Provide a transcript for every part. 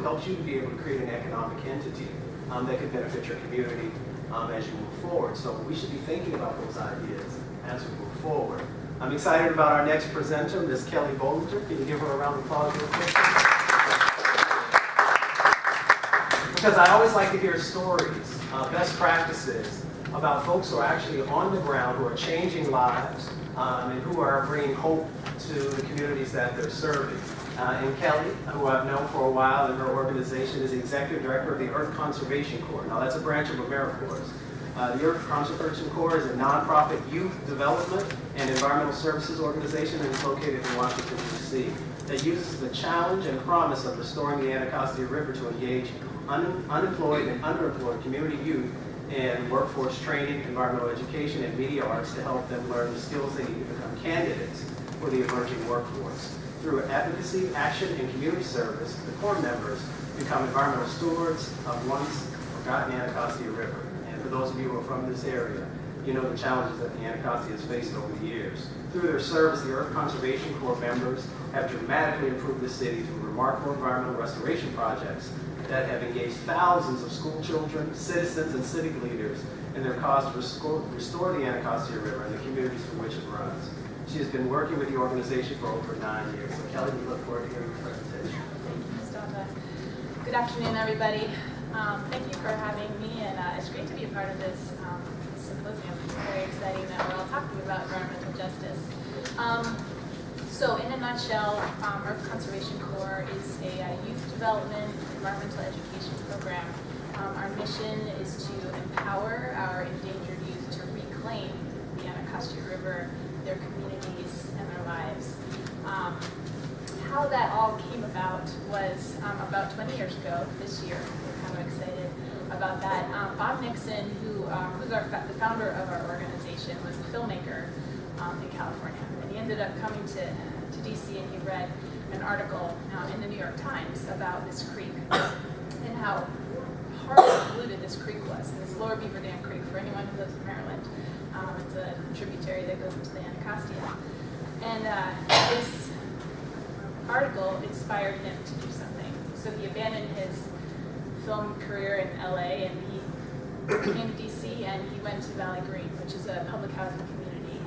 helps you to be able to create an economic entity that can benefit your community as you move forward. So we should be thinking about those ideas as we move forward. I'm excited about our next presenter, Ms. Kelly Bollinger. Can you give her a round of applause real quick? Because I always like to hear stories, best practices about folks who are actually on the ground, who are changing lives, and who are bringing hope to the communities that they're serving. And Kelly, who I've known for a while, and her organization is the Executive Director of the Earth Conservation Corps. Now that's a branch of AmeriCorps. The Earth Conservation Corps is a nonprofit youth development and environmental services organization that is located in Washington, D.C. that uses the challenge and promise of restoring the Anacostia River to engage unemployed and underemployed community youth in workforce training, environmental education, and media arts to help them learn the skills they need to become candidates for the emerging workforce. Through advocacy, action, and community service, the Corps members become environmental stewards of once forgotten Anacostia River. And for those of you who are from this area, you know the challenges that the Anacostia has faced over the years. Through their service, the Earth Conservation Corps members have dramatically improved the city through remarkable environmental restoration projects that have engaged thousands of school children, citizens, and civic leaders in their cause to restore the Anacostia River and the communities through which it runs. She has been working with the organization for over 9 years. So Kelly, we look forward to hearing your presentation. Thank you, Ms. Donda. Good afternoon, everybody. Thank you for having me, and it's great to be a part of this symposium. It's very exciting that we're all talking about environmental justice. So in a nutshell, Earth Conservation Corps is a youth development environmental education program. Our mission is to empower our endangered youth to reclaim the Anacostia River, their communities, and their lives. How that all came about was about 20 years ago this year. We're kind of excited about that. Bob Nixon, who's the founder of our organization, was a filmmaker in California. And he ended up coming to DC, and he read an article in the New York Times about this creek and how hard polluted this creek was. And it's Lower Beaver Dam Creek, for anyone who lives in Maryland. It's a tributary that goes into the Anacostia. And this article inspired him to do something. So he abandoned his film career in LA, and he came to DC, and he went to Valley Green, which is a public housing community.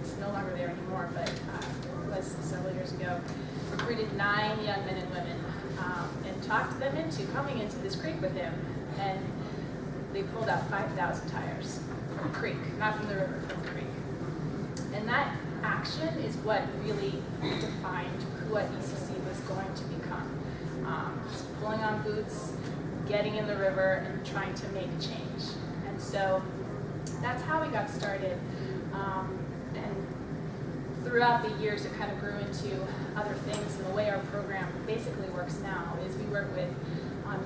It's no longer there anymore, but it was several years ago. Recruited 9 young men and women and talked them into coming into this creek with him. And they pulled out 5,000 tires from the creek, not from the river, from the creek. And that action is what really defined what ECC was going to become. Pulling on boots, getting in the river, and trying to make change. And so that's how we got started. And throughout the years, it kind of grew into other things. And the way our program basically works now is we work with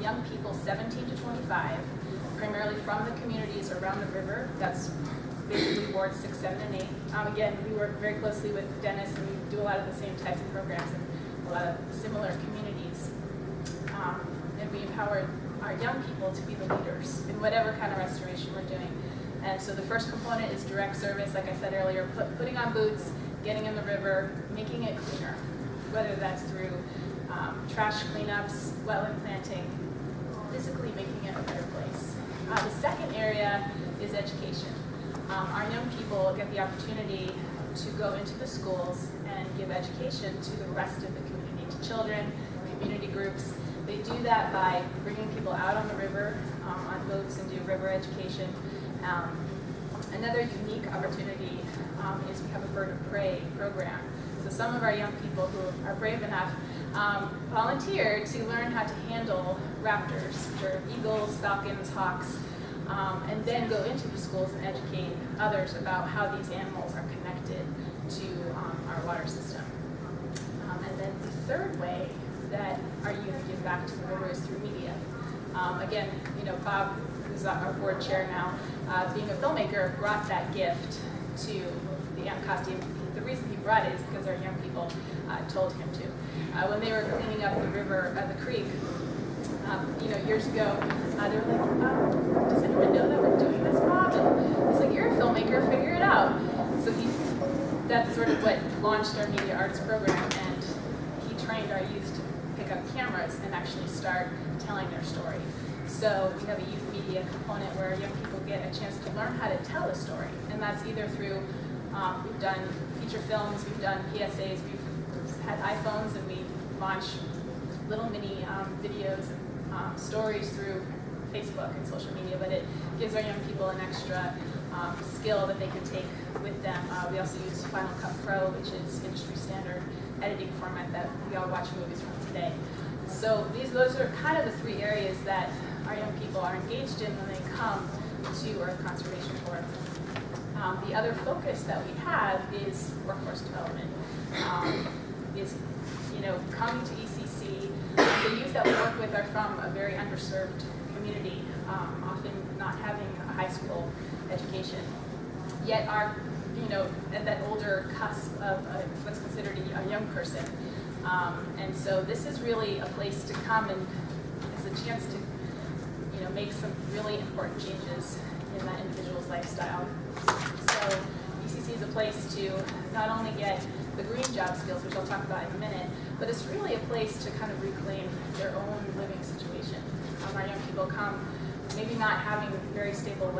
young people 17 to 25, primarily from the communities around the river. That's basically wards 6, 7, and 8. Again, we work very closely with Dennis, and we do a lot of the same types of programs in a lot of similar communities. And we empower our young people to be the leaders in whatever kind of restoration we're doing. And so the first component is direct service, like I said earlier, putting on boots, getting in the river, making it cleaner, whether that's through trash cleanups, wetland planting, physically making it a better place. The second area is education. Our young people get the opportunity to go into the schools and give education to the rest of the community, to children, community groups. They do that by bringing people out on the river on boats and do river education. Another unique opportunity is we have a bird of prey program. So some of our young people who are brave enough volunteer to learn how to handle raptors, which are eagles, falcons, hawks, and then go into the schools and educate others about how these animals are connected to our water system. And then the third way that our youth give back to the river is through media. Again, Bob, who's our board chair now, being a filmmaker, brought that gift to the Anacostia. The reason he brought it is because our young people told him to. When they were cleaning up the river, the creek, years ago, they were like, does anyone know that we're doing this, Bob? And he's like, you're a filmmaker, figure it out. So that's sort of what launched our media arts program, and he trained our youth to pick up cameras and actually start telling their story. So we have a youth media component where young people get a chance to learn how to tell a story. And that's either through, we've done feature films, we've done PSAs, we've had iPhones, and we launch little mini videos and stories through Facebook and social media, but it gives our young people an extra skill that they can take with them. We also use Final Cut Pro, which is industry standard editing format that we all watch movies from today. So those are kind of the three areas that our young people are engaged in when they come to Earth Conservation Board. The other focus that we have is workforce development. Is coming to ECC. The youth that we work with are from a very underserved community, often not having a high school education, yet are at that older cusp of what's considered a young person. And so this is really a place to come, and it's a chance to make some really important changes in that individual's lifestyle. So ECC is a place to not only get the green job skills, which I'll talk about in a minute, but it's really a place to kind of reclaim their own living situation. Our young people come maybe not having very stable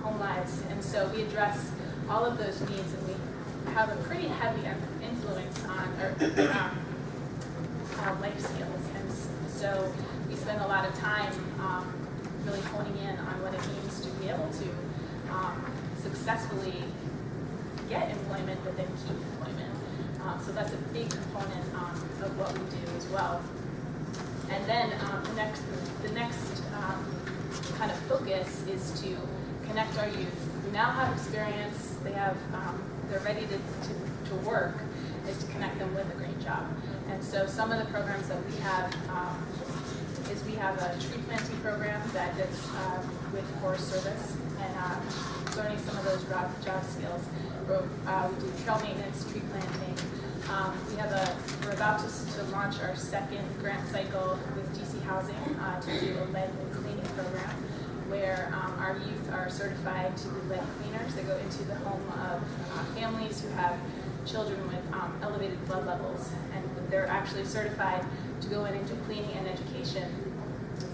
home lives, and so we address all of those needs, and we have a pretty heavy influence on life skills. And so we spend a lot of time really honing in on what it means to be able to successfully get employment, but then keep employment. So that's a big component of what we do as well. And then the next kind of focus is to connect our youth who now have experience, they're ready to work, is to connect them with a green job. And so some of the programs that we have is we have a tree planting program that is with Forest Service, and learning some of those job skills. We do trail maintenance, tree planting. We're about to launch our second grant cycle with DC Housing to do a lead cleaning program, where our youth are certified to be lead cleaners. They go into the home of families who have children with elevated blood levels, and they're actually certified to go in and do cleaning and education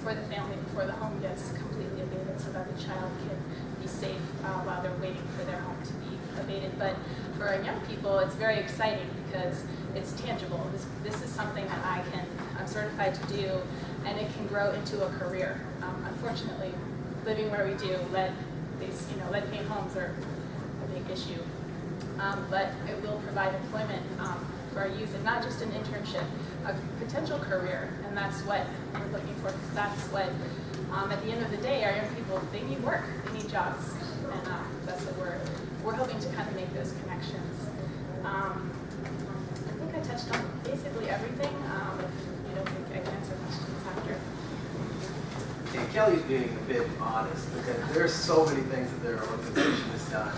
for the family before the home gets completely abated, so that the child can be safe while they're waiting for their home to be abated. But for our young people, it's very exciting because it's tangible. This is something that I'm certified to do, and it can grow into a career. Unfortunately, living where we do, lead-paint homes are a big issue. But it will provide employment for our youth, and not just an internship, a potential career. And that's what we're looking for, because that's what, at the end of the day, our young people, they need work, they need jobs. And that's what we're hoping to kind of make those connections. I think I touched on basically everything. If you don't think I can answer questions after. And Kelly's being a bit modest, because there's so many things that their organization has done.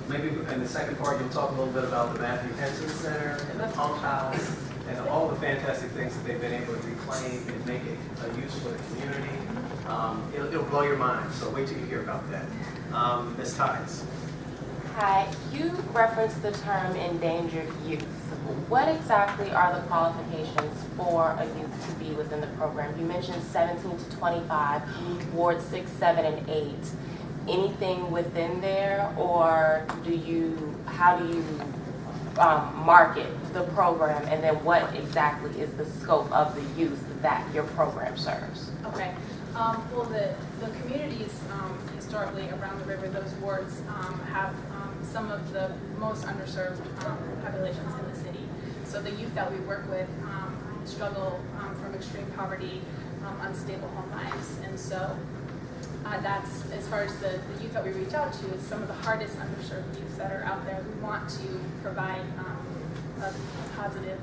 Maybe in the second part, you'll talk a little bit about the Matthew Henson Center and the Pump House and all the fantastic things that they've been able to reclaim and make it a use for the community. It'll blow your mind, so wait till you hear about that. Ms. Tice. Hi, you referenced the term endangered youth. What exactly are the qualifications for a youth to be within the program? You mentioned 17 to 25, Ward 6, 7, and 8. Anything within there, or how do you market the program, and then what exactly is the scope of the youth that your program serves? Okay. Well, the communities historically around the river, those wards have some of the most underserved populations in the city. So the youth that we work with struggle from extreme poverty, unstable home lives, and so that's, as far as the youth that we reach out to, is some of the hardest underserved youth that are out there. We want to provide a positive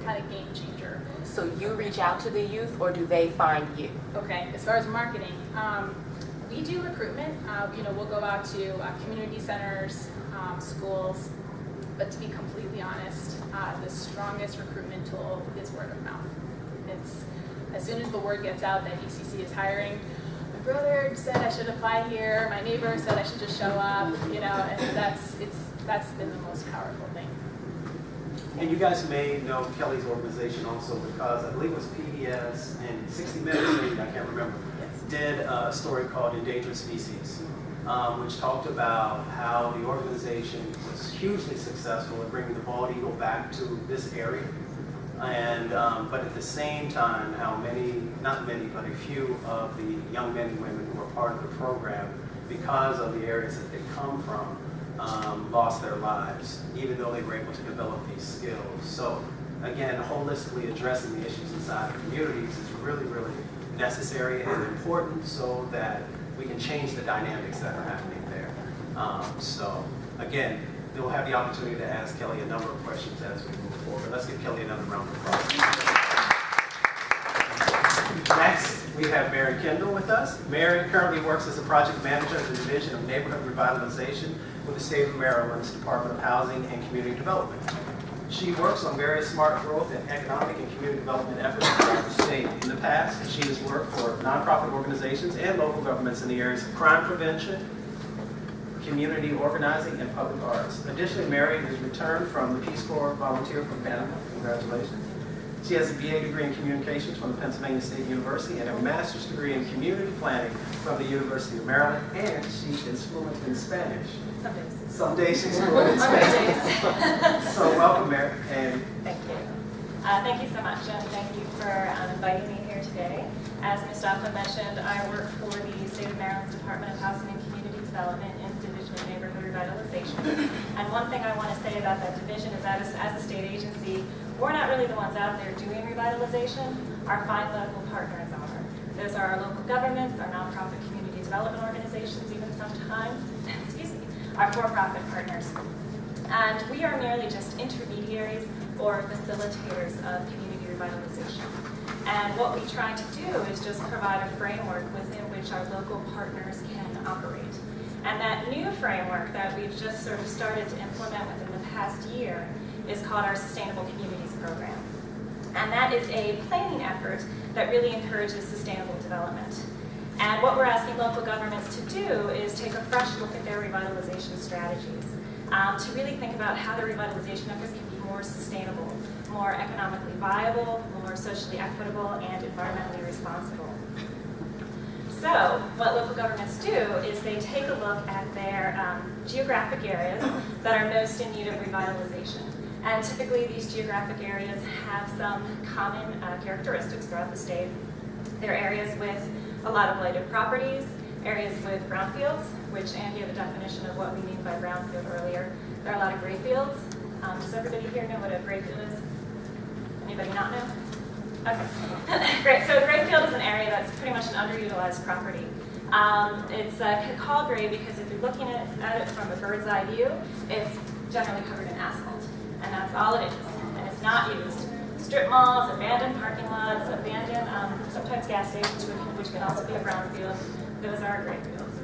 kind of game changer. So you reach out to the youth, or do they find you? Okay, as far as marketing, we do recruitment. We'll go out to community centers, schools, but to be completely honest, the strongest recruitment tool is word of mouth. It's as soon as the word gets out that ECC is hiring, my brother said I should apply here, my neighbor said I should just show up, and that's been the most powerful thing. And you guys may know Kelly's organization also because I believe it was PBS and 60 Minutes, maybe, I can't remember, did a story called Endangered Species, which talked about how the organization was hugely successful in bringing the bald eagle back to this area. And, but at the same time, how many, not many, but a few of the young men and women who are part of the program, because of the areas that they come from, lost their lives, even though they were able to develop these skills. So again, holistically addressing the issues inside the communities is really, really necessary and important so that we can change the dynamics that are happening there. So again, we'll have the opportunity to ask Kelly a number of questions as we move forward. Let's give Kelly another round of applause. Next, we have Mary Kendall with us. Mary currently works as a project manager in the Division of Neighborhood Revitalization with the State of Maryland's Department of Housing and Community Development. She works on various smart growth and economic and community development efforts throughout the state. In the past, she has worked for nonprofit organizations and local governments in the areas of crime prevention, community organizing, and public arts. Additionally, Mary has returned from the Peace Corps volunteer from Panama. Congratulations. She has a BA degree in communications from the Pennsylvania State University and a master's degree in community planning from the University of Maryland, and she is fluent in Spanish. Some days. Some days she's fluent in Spanish. So welcome, Mary. And Thank you. Thank you so much, and thank you for inviting me here today. As Ms. Douglas mentioned, I work for the State of Maryland's Department of Housing and Community Development in the Division of Neighborhood Revitalization. And one thing I want to say about that division is that as a state agency, we're not really the ones out there doing revitalization. Our fine local partners are. Those are our local governments, our nonprofit community development organizations, even sometimes, our for-profit partners. And we are merely just intermediaries or facilitators of community revitalization. And what we try to do is just provide a framework within which our local partners can operate. And that new framework that we've just sort of started to implement within the past year is called our Sustainable Communities Program. And that is a planning effort that really encourages sustainable development. And what we're asking local governments to do is take a fresh look at their revitalization strategies, to really think about how their revitalization efforts can be more sustainable, more economically viable, more socially equitable, and environmentally responsible. So what local governments do is they take a look at their geographic areas that are most in need of revitalization. And typically these geographic areas have some common characteristics throughout the state. They're areas with a lot of blighted properties, areas with brownfields, which Andy had a definition of what we mean by brownfield earlier. There are a lot of gray fields. Does everybody here know what a gray field is? Anybody not know? Okay, great. So a gray field is an area that's pretty much an underutilized property. It's called gray because if you're looking at it from a bird's eye view, it's generally covered in asphalt. And that's all it is. And it's not used. Strip malls, abandoned parking lots, abandoned sometimes gas stations, which can also be a brownfield. Those are gray fields.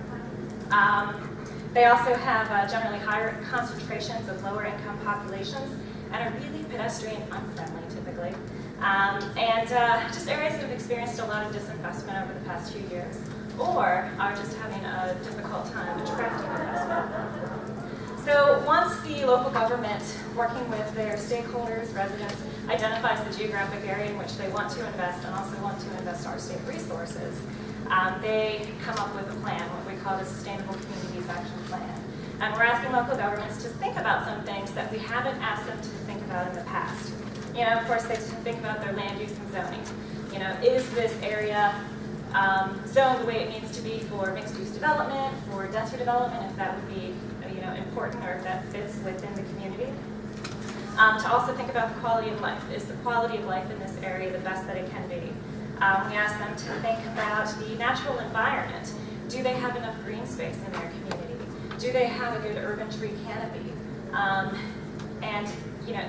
They also have generally higher concentrations of lower income populations and are really pedestrian unfriendly typically. And just areas that have experienced a lot of disinvestment over the past few years or are just having a difficult time attracting investment. So once the local government, working with their stakeholders, residents, identifies the geographic area in which they want to invest and also want to invest our state resources, they come up with a plan, what we call the Sustainable Communities Action Plan. And we're asking local governments to think about some things that we haven't asked them to think about in the past. You know, of course, they think about their land use and zoning. You know, is this area zoned the way it needs to be for mixed-use development, for denser development, if that would be important or if that fits within the community. To also think about the quality of life. Is the quality of life in this area the best that it can be? We ask them to think about the natural environment. Do they have enough green space in their community? Do they have a good urban tree canopy? And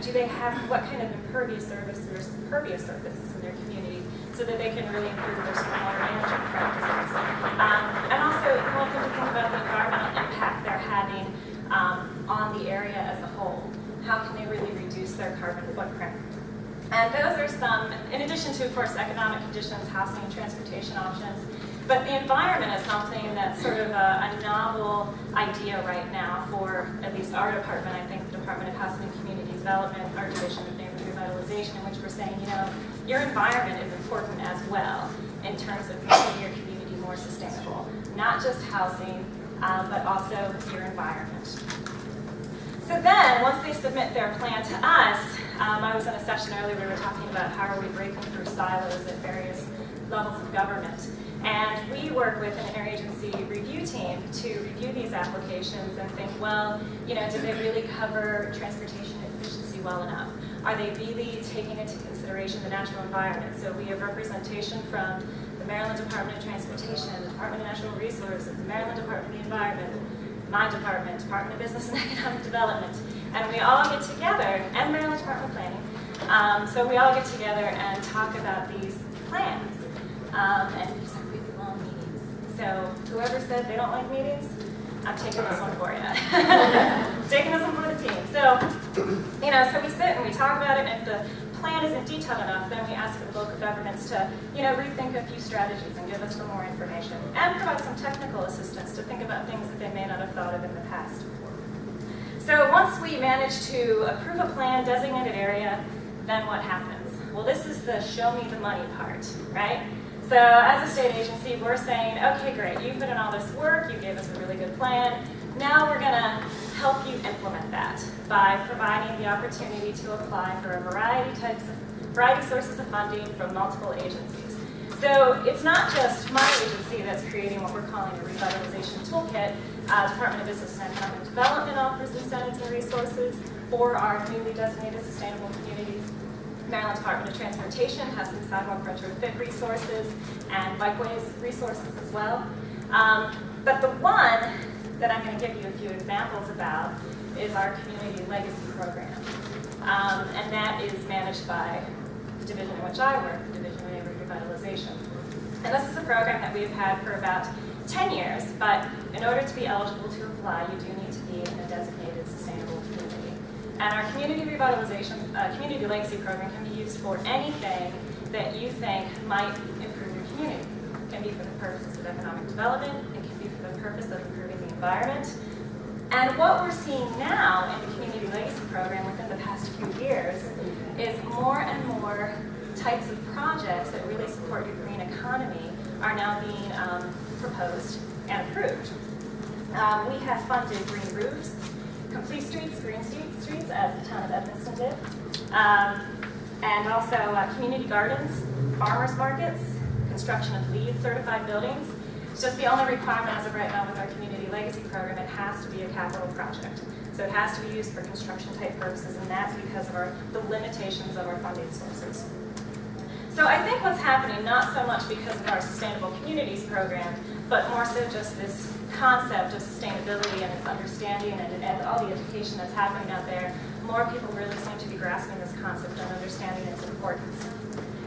do they have what kind of impervious surface versus pervious surfaces in their community so that they can really improve their stormwater management practices? And also, we want them to think about the environmental impact they're having on the area as a whole. How can they really reduce their carbon footprint? And those are some, in addition to, of course, economic conditions, housing and transportation options, But the environment is something that's sort of a novel idea right now for at least our department. I think the Department of Housing and Community Development, our Division of Neighborhood Revitalization, in which we're saying, you know, your environment is important as well in terms of making your community more sustainable. Not just housing, but also your environment. So then, once they submit their plan to us, I was in a session earlier, we were talking about how are we breaking through silos at various levels of government. And we work with an interagency review team to review these applications and think, well, you know, did they really cover transportation efficiency well enough? Are they really taking into consideration the natural environment? So we have representation from the Maryland Department of Transportation, the Department of Natural Resources, the Maryland Department of the Environment, my department, Department of Business and Economic Development, and we all get together, and Maryland Department of Planning, so we all get together and talk about these plans, and these are really long meetings. So whoever said they don't like meetings, I'm taking this one for you. Taking this one for the team. So, you know, so we sit and we talk about it, and if the plan isn't detailed enough, then we ask for the local governments to, you know, rethink a few strategies and give us some more information, and provide some technical assistance to think about things that they may not have thought of in the past. So once we manage to approve a plan, designated area, then what happens? Well, this is the show me the money part, right? So as a state agency, we're saying, okay, great, you put in all this work, you gave us a really good plan, now we're gonna help you implement that by providing the opportunity to apply for a variety sources of funding from multiple agencies. So it's not just my agency that's creating what we're calling a revitalization toolkit. Department of Business and Economic Development offers incentives and resources for our newly designated sustainable communities. Maryland Department of Transportation has some sidewalk retrofit resources and bikeways resources as well. But the one that I'm going to give you a few examples about is our Community Legacy Program. And that is managed by the division in which I work, the Division of Neighborhood Revitalization. And this is a program that we've had for about 10 years, but in order to be eligible to apply, you do need to be in a designated sustainable community. And our Community Revitalization, Community Legacy Program can be used for anything that you think might improve your community. It can be for the purposes of economic development, it can be for the purpose of improving the environment. And what we're seeing now in the Community Legacy Program within the past few years is more and more types of projects that really support your green economy are now being proposed and approved. We have funded green roofs, complete streets, green streets, as the town of Evanston did, and also community gardens, farmers markets, construction of LEED certified buildings. It's just the only requirement as of right now with our Community Legacy Program, it has to be a capital project. So it has to be used for construction type purposes, and that's because of the limitations of our funding sources. So I think what's happening, not so much because of our Sustainable Communities Program, but more so just this concept of sustainability and its understanding and all the education that's happening out there, more people really seem to be grasping this concept and understanding its importance.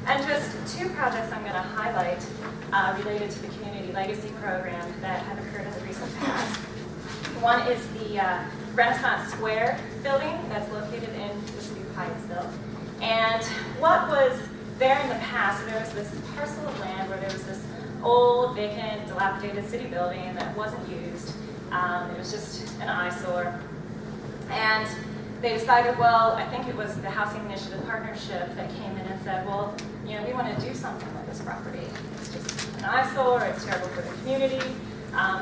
And just two projects I'm going to highlight related to the Community Legacy Program that have occurred in the recent past. One is the Renaissance Square building that's located in the city of Hyattsville. And what was there in the past, there was this parcel of land where there was this old, vacant, dilapidated city building that wasn't used. It was just an eyesore. And they decided, well, I think it was the Housing Initiative Partnership that came in and said, well, you know, we want to do something with this property. It's just an eyesore, it's terrible for the community.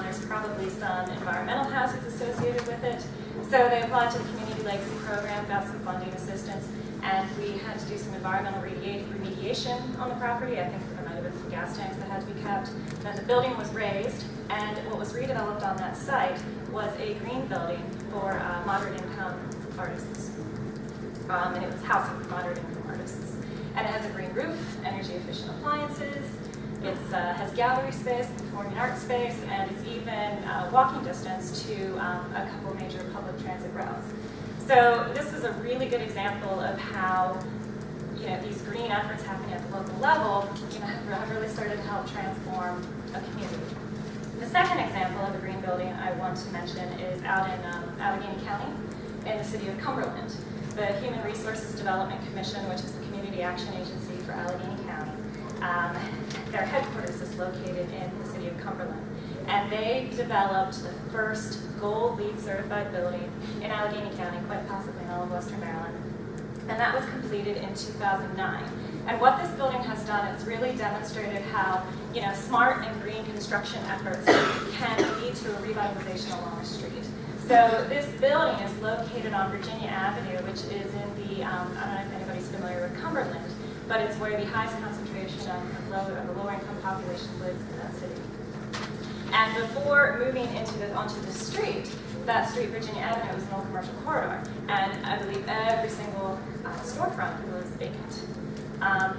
There's probably some environmental hazards associated with it. So they applied to the Community Legacy Program, got some funding assistance, and we had to do some environmental remediation on the property. I think there might have been some gas tanks that had to be kept. Then the building was raised, and what was redeveloped on that site was a green building for moderate income artists. And it was housing for moderate income artists. And it has a green roof, energy efficient appliances, it has gallery space, performing arts space, and it's even walking distance to a couple major public transit routes. So this is a really good example of how, you know, these green efforts happening at the local level, you know, have really started to help transform a community. The second example of a green building I want to mention is out in Allegheny County, in the city of Cumberland. The Human Resources Development Commission, which is the community action agency for Allegheny County, their headquarters is located in the city of Cumberland. And they developed the first gold LEED certified building in Allegheny County, quite possibly in all of Western Maryland. And that was completed in 2009. And what this building has done is really demonstrated how, smart and green construction efforts can lead to a revitalization along the street. So this building is located on Virginia Avenue, which is in the, I don't know if anybody's familiar with Cumberland, but it's where the highest concentration of the lower income population lives in that city. And before moving onto the street, that street, Virginia Avenue, was an old commercial corridor. And I believe every single storefront was vacant.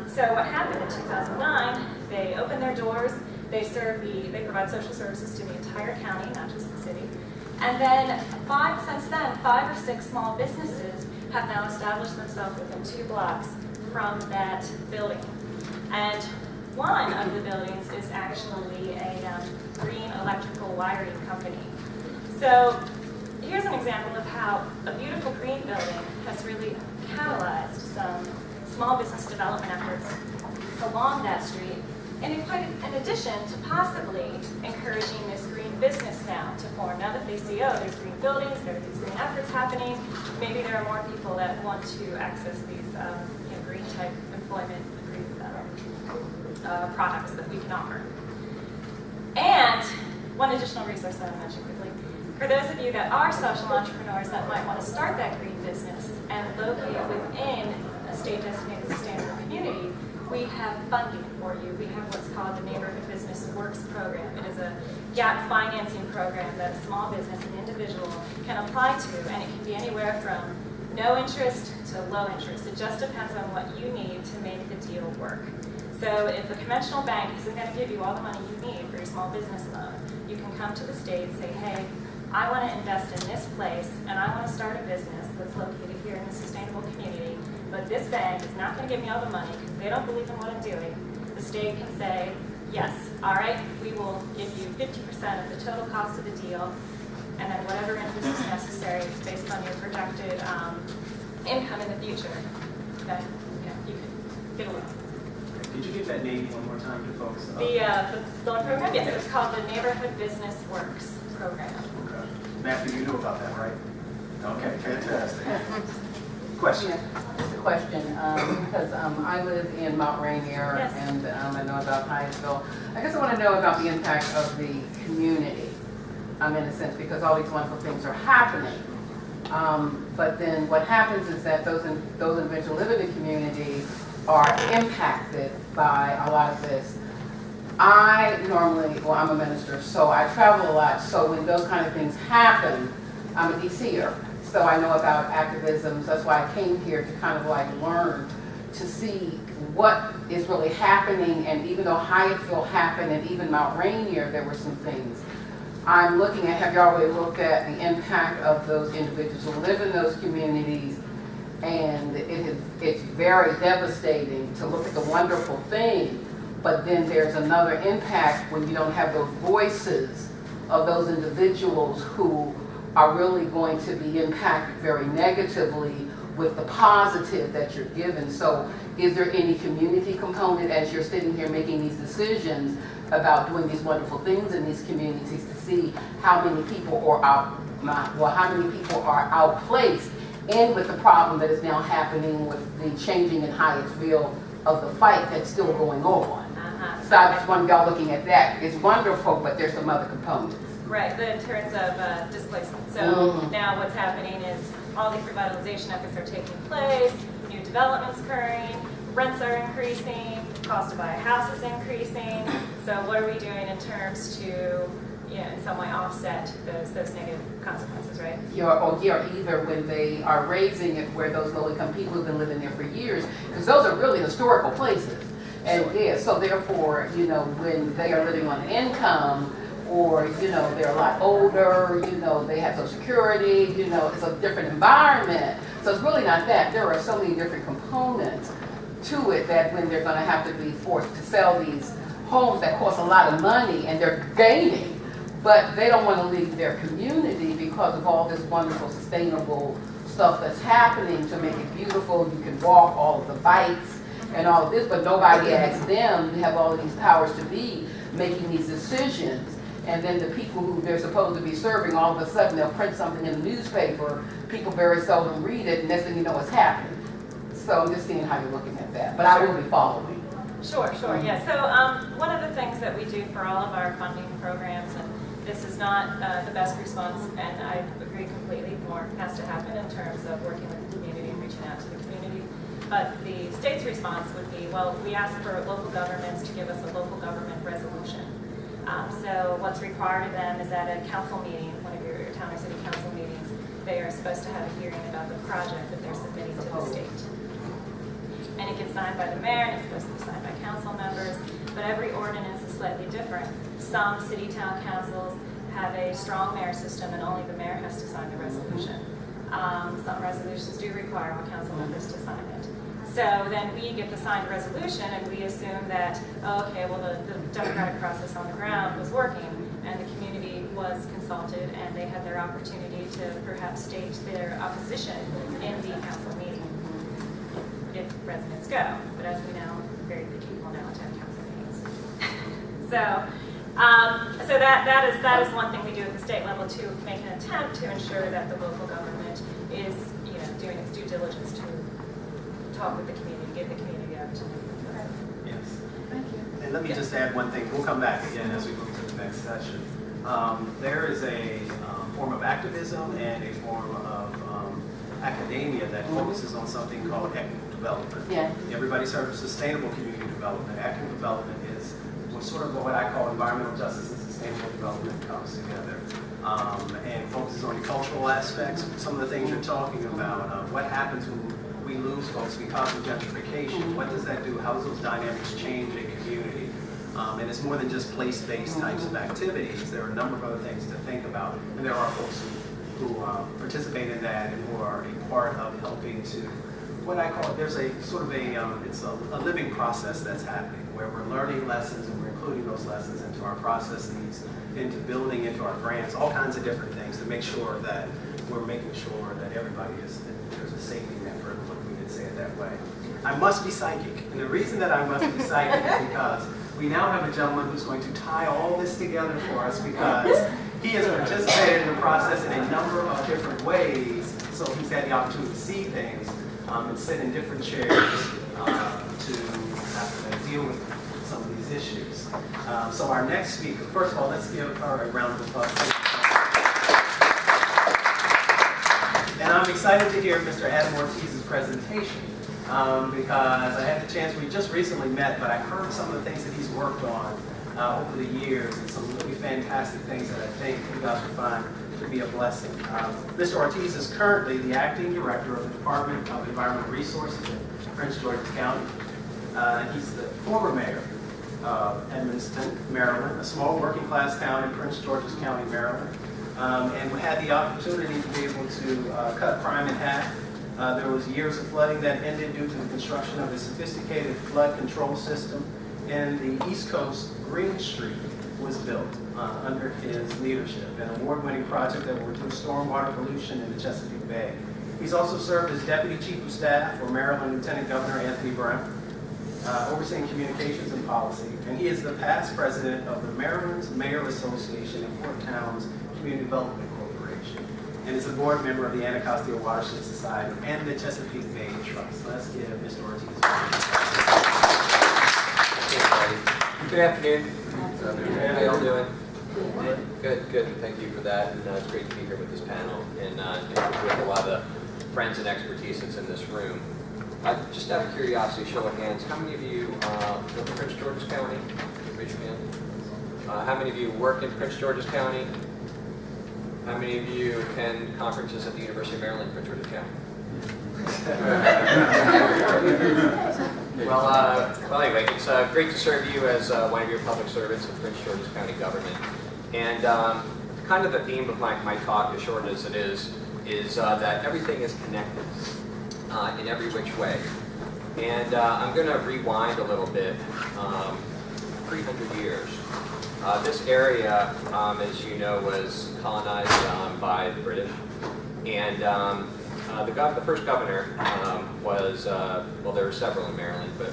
So what happened in 2009, they opened their doors, they provide social services to the entire county, not just the city. And then since then, 5 or 6 small businesses have now established themselves within 2 blocks from that building. And one of the buildings is actually a green electrical wiring company. So here's an example of how a beautiful green building has really catalyzed some small business development efforts along that street, and in addition to possibly encouraging this green business now to form. Now that they see, there's green buildings, there are these green efforts happening, maybe there are more people that want to access these green type employment, green products that we can offer. And one additional resource that I'll mention quickly. For those of you that are social entrepreneurs that might want to start that green business and locate within a state-designated sustainable community, we have funding for you. We have what's called the Neighborhood Business Works program. It is a gap financing program that a small business and individual can apply to, and it can be anywhere from no interest to low interest. It just depends on what you need to make the deal work. So if the conventional bank isn't going to give you all the money you need for your small business loan, you can come to the state and say, hey, I want to invest in this place, and I want to start a business that's located here in the sustainable community, but this bank is not going to give me all the money because they don't believe in what I'm doing. The state can say, yes, all right, we will give you 50% of the total cost of the deal, and then whatever interest is necessary based on your projected income in the future, then you can get a loan. Could you give that name one more time to folks? The loan program, yes, it's called the Neighborhood Business Works program. Okay. Matthew, you know about that, right? Okay, fantastic. Question? Yeah, just a question, because I live in Mount Rainier, Yes. and I know about Hyattsville. I guess I want to know about the impact of the community, in a sense, because all these wonderful things are happening. But then what happens is that those individuals who live in the community are impacted by a lot of this. I'm a minister, so I travel a lot, so when those kind of things happen, I'm a DCer. So I know about activism, so that's why I came here to kind of like learn to see what is really happening. And even though Hyattsville happened and even Mount Rainier, there were some things. I'm looking at, have you already looked at the impact of those individuals who live in those communities? And it's very devastating to look at the wonderful thing, but then there's another impact when you don't have those voices of those individuals who are really going to be impacted very negatively with the positive that you're given. So is there any community component as you're sitting here making these decisions about doing these wonderful things in these communities to see how many people are outplaced and with the problem that is now happening with the changing in Hyattsville of the fight that's still going on? So I just want y'all looking at that. It's wonderful, but there's some other components. Right, in terms of displacement. So now what's happening is all these revitalization efforts are taking place, new developments occurring, rents are increasing, cost to buy a house is increasing. So what are we doing in terms to, in some way offset those negative consequences, right? Or either when they are raising it where those low-income people have been living there for years, because those are really historical places. And so therefore, when they are living on income, or, they're a lot older, they have Social Security, it's a different environment. So it's really not that. There are so many different components to it that when they're going to have to be forced to sell these homes that cost a lot of money and they're gaining, but they don't want to leave their community because of all this wonderful sustainable stuff that's happening to make it beautiful. You can walk, all of the bikes and all of this, but nobody asks them. You have all of these powers to be making these decisions. And then the people who they're supposed to be serving, all of a sudden they'll print something in the newspaper, people very seldom read it, and next thing you know it's happened. So I'm just seeing how you're looking at that, but I will be following. Sure, yeah. So one of the things that we do for all of our funding programs, and this is not the best response, and I agree completely, more has to happen in terms of working with the community and reaching out to the community. But the state's response would be, well, we ask for local governments to give us a local government resolution. So what's required of them is at a council meeting, one of your town or city council meetings, they are supposed to have a hearing about the project that they're submitting to the state. And it gets signed by the mayor, and it's supposed to be signed by council members, but every ordinance is slightly different. Some city-town councils have a strong mayor system, and only the mayor has to sign the resolution. Some resolutions do require all council members to sign it. So then we get the signed resolution, and we assume that, oh, okay, well, the democratic process on the ground was working, and the community was consulted, and they had their opportunity to perhaps state their opposition in the council meeting, if residents go. But as we know, very few people now attend council meetings. So that is one thing we do at the state level to make an attempt to ensure that the local government is, doing its due diligence to talk with the community, give the community the opportunity. Yes. Thank you. And let me just add one thing. We'll come back again as we move to the next session. There is a form of activism and a form of academia that focuses on something called equitable development. Yeah. Everybody's heard of sustainable community development. Equitable development is sort of what I call environmental justice and sustainable development comes together. And focuses on the cultural aspects, some of the things you're talking about. What happens when we lose folks because of gentrification? What does that do? How does those dynamics change a community? And it's more than just place-based types of activities. There are a number of other things to think about. And there are folks who participate in that and who are a part of helping to, what I call, there's a sort of it's a living process that's happening where we're learning lessons and we're including those lessons into our processes, into building, into our grants, all kinds of different things to make sure that we're making sure that everybody there's a safety net for everyone, we could say it that way. I must be psychic, and the reason that I must be psychic is because we now have a gentleman who's going to tie all this together for us because he has participated in the process in a number of different ways, so he's had the opportunity to see things and sit in different chairs to have to deal with some of these issues. So our next speaker, first of all, let's give her a round of applause. And I'm excited to hear Mr. Adam Ortiz's presentation because I had the chance, we just recently met, but I heard some of the things that he's worked on over the years and some really fantastic things that I think you guys will find to be a blessing. Mr. Ortiz is currently the acting director of the Department of Environmental Resources in Prince George's County. He's the former mayor of Edmonston, Maryland, a small working class town in Prince George's County, Maryland. And we had the opportunity to be able to cut crime in half. There was years of flooding that ended due to the construction of a sophisticated flood control system, and the East Coast Green Street was built under his leadership, an award-winning project that will reduce stormwater pollution in the Chesapeake Bay. He's also served as Deputy Chief of Staff for Maryland Lieutenant Governor Anthony Brown, overseeing communications and policy, and he is the past president of the Maryland's Mayor Association and Port Towns Community Development Corporation, and is a board member of the Anacostia Watershed Society and the Chesapeake Bay Trust. Let's give Mr. Ortiz a round. Good afternoon. How y'all doing? Good. Thank you for that. And it's great to be here with this panel and with a lot of the friends and expertise that's in this room. Just out of curiosity, show of hands, how many of you live in Prince George's County? Raise your hand. How many of you work in Prince George's County? How many of you attend conferences at the University of Maryland, Prince George's County? Well, anyway, it's great to serve you as one of your public servants in Prince George's County government. And kind of the theme of my talk, as short as it is that everything is connected in every which way. And I'm going to rewind a little bit, 300 years. This area, as you know, was colonized by the British. And the first governor was, well, there were several in Maryland, but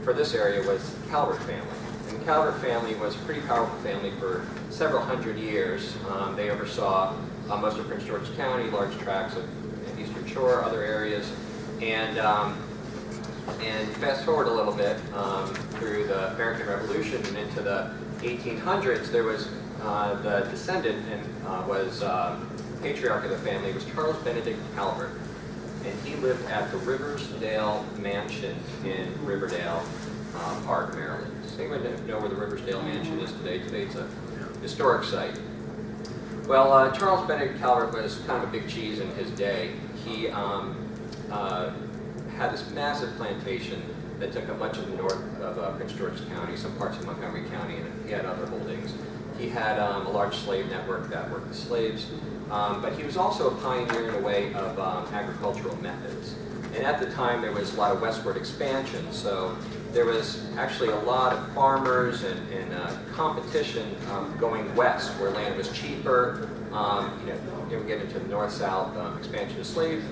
for this area was the Calvert family. And the Calvert family was a pretty powerful family for several hundred years. They oversaw most of Prince George's County, large tracts of Eastern Shore, other areas, and fast forward a little bit through the American Revolution and into the 1800s, there was the descendant and was patriarch of the family was Charles Benedict Calvert, and he lived at the Riversdale Mansion in Riverdale Park, Maryland. Does anyone know where the Riversdale Mansion is today? Today it's a historic site. Well, Charles Benedict Calvert was kind of a big cheese in his day. He had this massive plantation that took up much of the north of Prince George's County, some parts of Montgomery County, and he had other holdings. He had a large slave network that worked with slaves, but he was also a pioneer in a way of agricultural methods. And at the time, there was a lot of westward expansion, so there was actually a lot of farmers and competition going west, where land was cheaper. You get into the north-south expansion of slave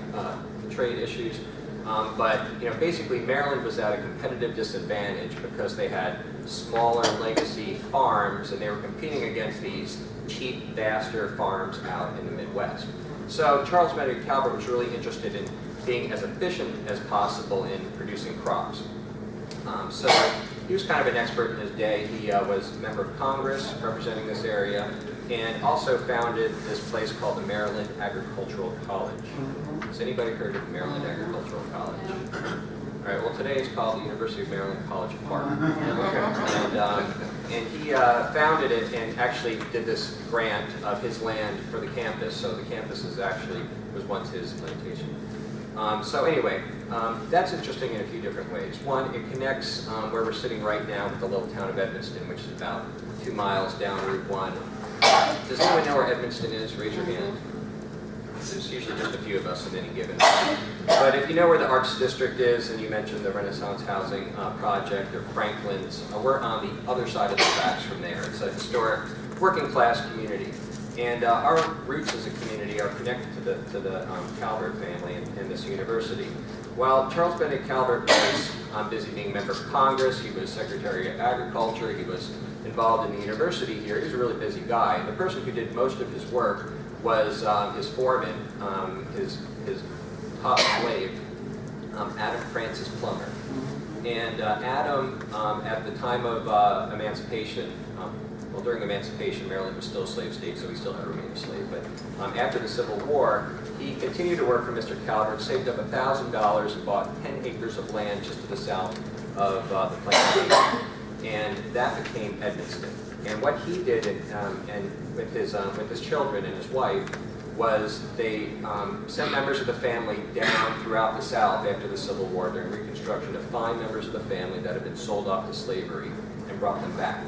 trade issues. But basically Maryland was at a competitive disadvantage because they had smaller legacy farms and they were competing against these cheap, vaster farms out in the Midwest. So Charles Benedict Calvert was really interested in being as efficient as possible in producing crops. So he was kind of an expert in his day. He was a member of Congress representing this area and also founded this place called the Maryland Agricultural College. Has anybody heard of Maryland Agricultural College? All right, well today it's called the University of Maryland College Park. And he founded it and actually did this grant of his land for the campus. So the campus was once his plantation. So anyway, that's interesting in a few different ways. One, it connects where we're sitting right now with the little town of Edmonston, which is about 2 miles down Route 1. Does anyone know where Edmonston is? Raise your hand. There's usually just a few of us in any given. But if you know where the Arts District is, and you mentioned the Renaissance Housing Project or Franklin's, we're on the other side of the tracks from there. It's a historic working class community. And our roots as a community are connected to the Calvert family and this university. While Charles Benedict Calvert was busy being a member of Congress, he was Secretary of Agriculture, he was involved in the university here, he was a really busy guy. And the person who did most of his work was his foreman, his top slave, Adam Francis Plummer. And Adam, at the time of emancipation, well, during emancipation, Maryland was still a slave state, so he still had to remain a slave. But after the Civil War, he continued to work for Mr. Calvert, saved up $1,000 and bought 10 acres of land just to the south of the plantation. And that became Edmonston. And what he did, and with his children and his wife, was they sent members of the family down throughout the South after the Civil War during Reconstruction to find members of the family that had been sold off to slavery and brought them back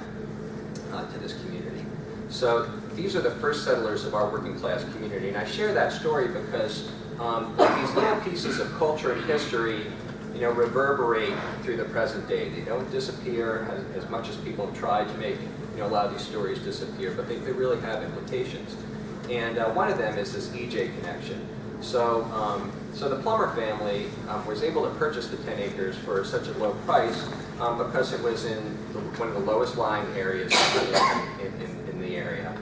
to this community. So these are the first settlers of our working class community. And I share that story because these little pieces of culture and history reverberate through the present day. They don't disappear as much as people have tried to make a lot of these stories disappear, but they really have implications. And one of them is this EJ connection. So the Plummer family was able to purchase the 10 acres for such a low price because it was in one of the lowest lying areas in the area.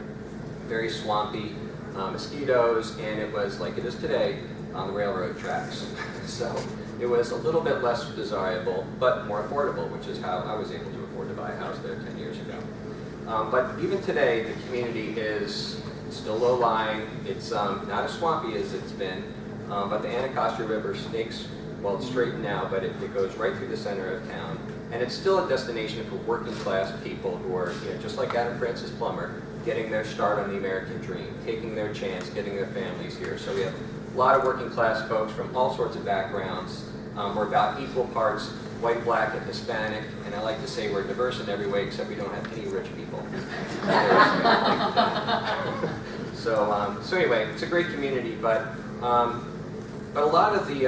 Very swampy, mosquitoes, and it was, like it is today, on the railroad tracks. So it was a little bit less desirable, but more affordable, which is how I was able to afford to buy a house there 10 years ago. But even today, the community is still low-lying. It's not as swampy as it's been, but the Anacostia River snakes, well, it's straightened now, but it goes right through the center of town. And it's still a destination for working-class people who are, just like Adam Francis Plummer, getting their start on the American dream, taking their chance, getting their families here. So we have a lot of working-class folks from all sorts of backgrounds. We're about equal parts white, black, and Hispanic, and I like to say we're diverse in every way except we don't have any rich people. So anyway, it's a great community, but a lot of the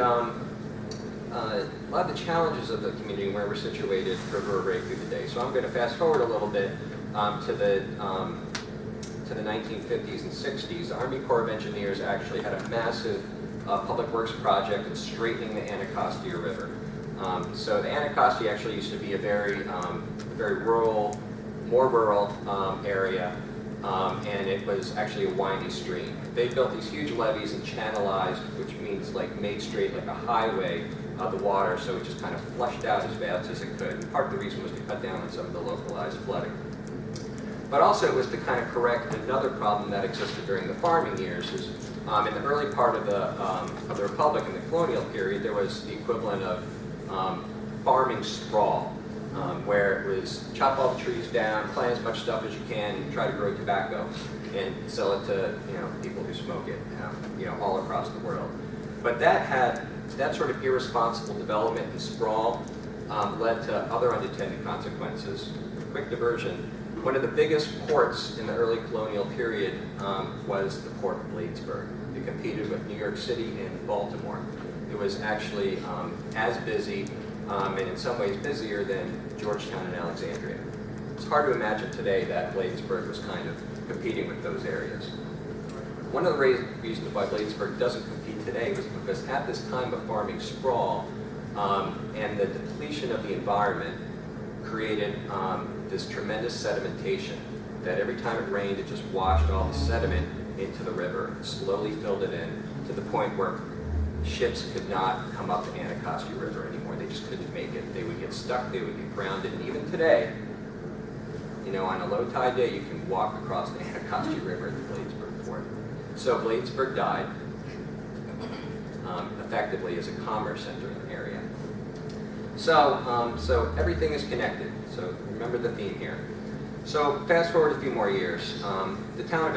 challenges of the community where we're situated reverberate through the day. So I'm going to fast forward a little bit to the 1950s and 60s. The Army Corps of Engineers actually had a massive public works project in straightening the Anacostia River. So the Anacostia actually used to be a very rural, more rural area, and it was actually a windy stream. They built these huge levees and channelized, which means like made straight like a highway, the water, so it just kind of flushed out as fast as it could. And part of the reason was to cut down on some of the localized flooding. But also it was to kind of correct another problem that existed during the farming years. Is, in the early part of the Republic, in the colonial period, there was the equivalent of farming sprawl, where it was chop all the trees down, plant as much stuff as you can, and try to grow tobacco and sell it to people who smoke it, all across the world. But that sort of irresponsible development and sprawl led to other unintended consequences. Quick diversion. One of the biggest ports in the early colonial period was the port of Bladensburg. It competed with New York City and Baltimore. It was actually as busy, and in some ways busier than Georgetown and Alexandria. It's hard to imagine today that Bladensburg was kind of competing with those areas. One of the reasons why Bladensburg doesn't compete today was because at this time of farming sprawl and the depletion of the environment created this tremendous sedimentation that every time it rained, it just washed all the sediment into the river, slowly filled it in to the point where ships could not come up the Anacostia River anymore. They just couldn't make it. They would get stuck, they would get grounded, and even today, on a low tide day, you can walk across the Anacostia River at the Bladensburg port. So Bladensburg died effectively as a commerce center in the area. So everything is connected. So remember the theme here. So fast forward a few more years. The town of